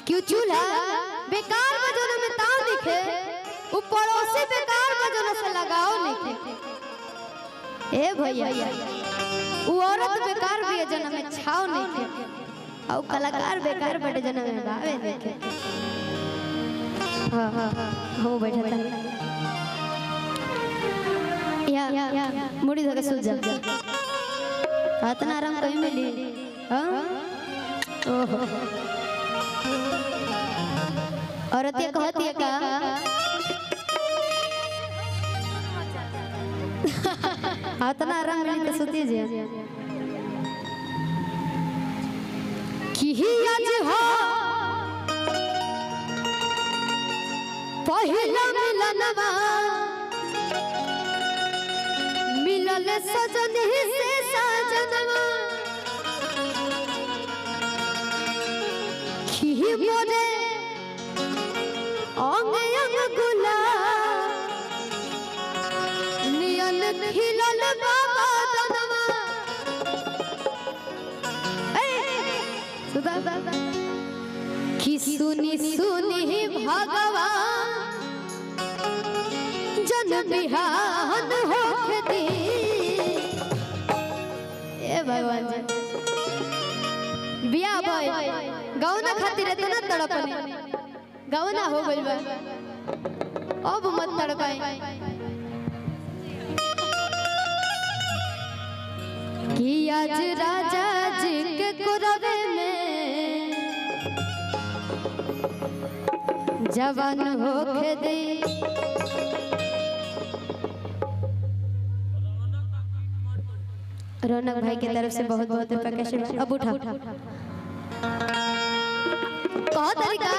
क्यों चूल्हा बेकार बजोना में ताव दिखे वो पड़ोसी बेकार बजोना से लगाओ नहीं ए भैया वो औरत बेकार भी जना में छाव नहीं थे और कलाकार बेकार बड़े जना में गावे नहीं थे। हां हां हो बैठा था या मुड़ी धके सो जा इतना आराम कहीं मिली। हां ओहो औरत ये कहती है का इतना आराम मिली तो सोती जे कि आज हो पहला मिलनवा मिलल सजन से सजनवा कि मोरे अंग अंग गुलाब नियन खिलल बाबा दनवा सुधा कि सुनी सुनी भगवान जन बिहान होके दी ए भगवान जी बिया भाई गौना खातिर इतना तड़पने गौना हो गइल बा अब मत तड़पाई कि आज राजा जी के कुरवे में जवान होके दे रौनक भाई की तरफ से बहुत बहुत रुपया कैसे अब उठा बहुत तरीका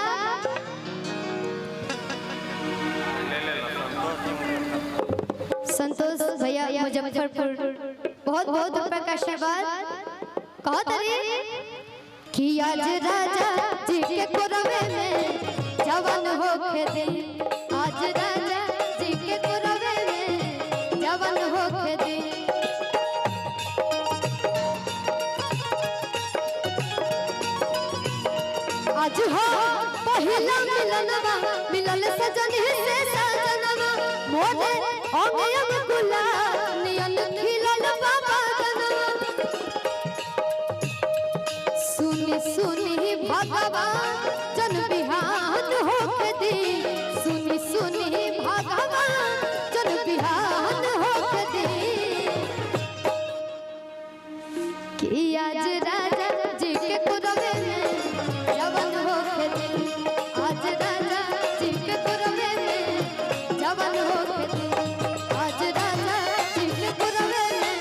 संतोष भैया मुजफ्फरपुर बहुत बहुत रुपया का आशीर्वाद कहो तरी कि आज राजा जी के कुरवे में जवान होके दे आज राजा जी के कुरवे में जवान होके दे आज हो पहला मिलनवा मिलल सजन से सजनवा मोरे अंग अंग गुलाब नियन खिलल बाबा दनवा सुनी सुनी भगवान जन बिहान होके दे सुनी सुनी भगवान जन बिहान होके दे कि आज राजा जी के कुरवे में जवान होके दे आज राजा जी के कुरवे में जवान होके दे आज राजा जी के कुरवे में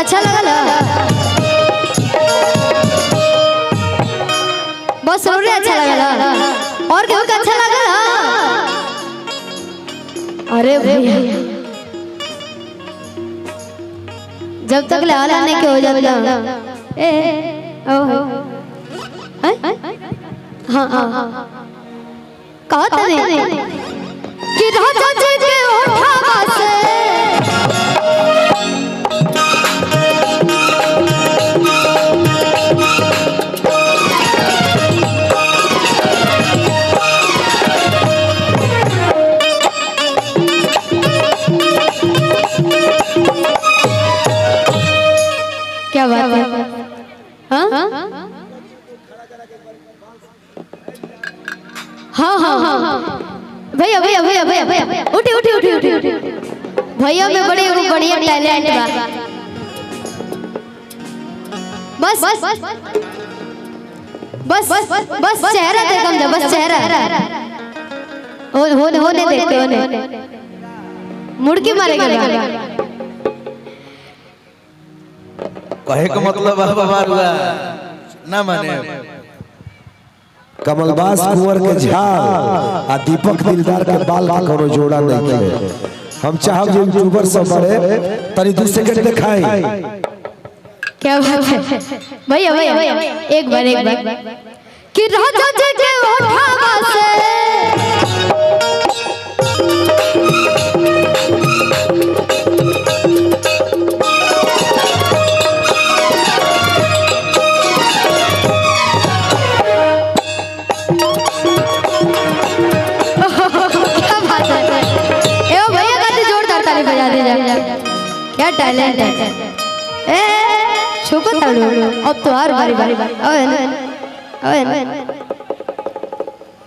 अच्छा लगा बस और अच्छा लगा और क्यों अच्छा लगा अरे भैया जब तक लाला नहीं के हो जाता ए ओहो हां हां कहत नहीं कि राजा जी के ओठावा से क्या बात है हाँ हाँ हाँ हाँ भैया भैया भैया भैया भैया उठी उठी उठी उठी उठी भैया में बड़े बढ़िया टैलेंट बा बस बस बस बस चेहरा देखम जा बस चेहरा होने देखते होने मुड़की मारेगा कहे का मतलब बाबा ना माने कमलबास कुंवर के झाल आ दीपक दिलदार के बाल का कोनो जोड़ा नहीं है। हम चाहब जे यूट्यूबर सब बड़े तनी 2 सेकंड दिखाई। क्या बात है भैया भैया एक बार कि राजा जी के उठावा से क्या बात है ए भैया का जोरदार ताली बजा दीजिए। क्या टैलेंट है ए छुपा ताड़ू अब तो हर बारी ओए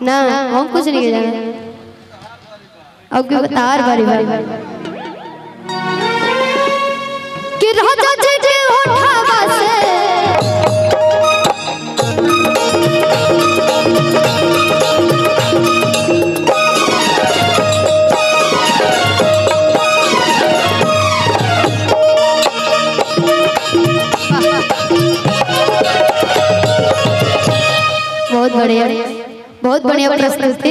ना हम कुछ नहीं जाना अब की बता हर बारी कि राजा जी के उठावा से बहुत बढ़िया प्रस्तुति।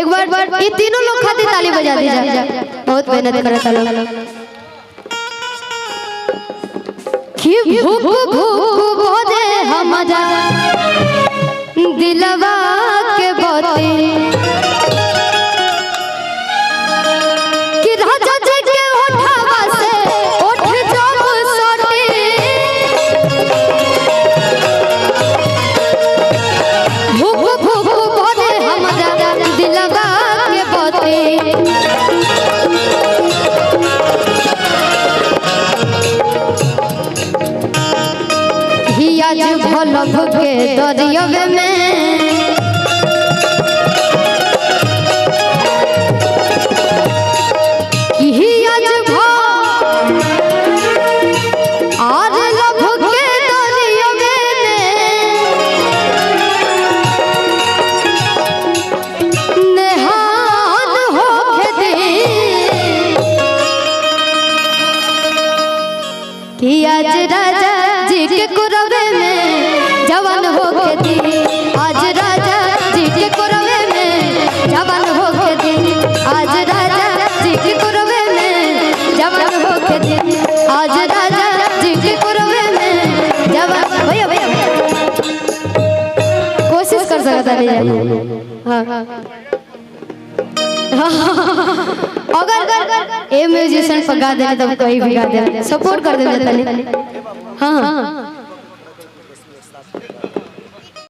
एक बार ये तीनों लोग खातिर ताली बजा दीजिए। बहुत मेहनत करता लोग कि भूख भूख बोले हमारा दिलवा के बाती कि राजा जी के उठावा से उठ जब सटी भूख भूख बोले हमारा दिलवा के बाती हिया जो भलभ के दरियावे में हिया जो आर लभ के दरियावे में नेहान हो दे कि आज राजा जी के कुरवे में जवान हो के दी आज राजा जी के कुरवे में जवान हो के दी आज राजा जी के कुरवे में जवान हो के दी आज राजा जी के कुरवे में जवान भैया भैया कोशिश कर सकता नहीं हाँ अगर ए म्यूजिशियन पर गा दे तब कोई भी गा दे सपोर्ट कर दे हाँ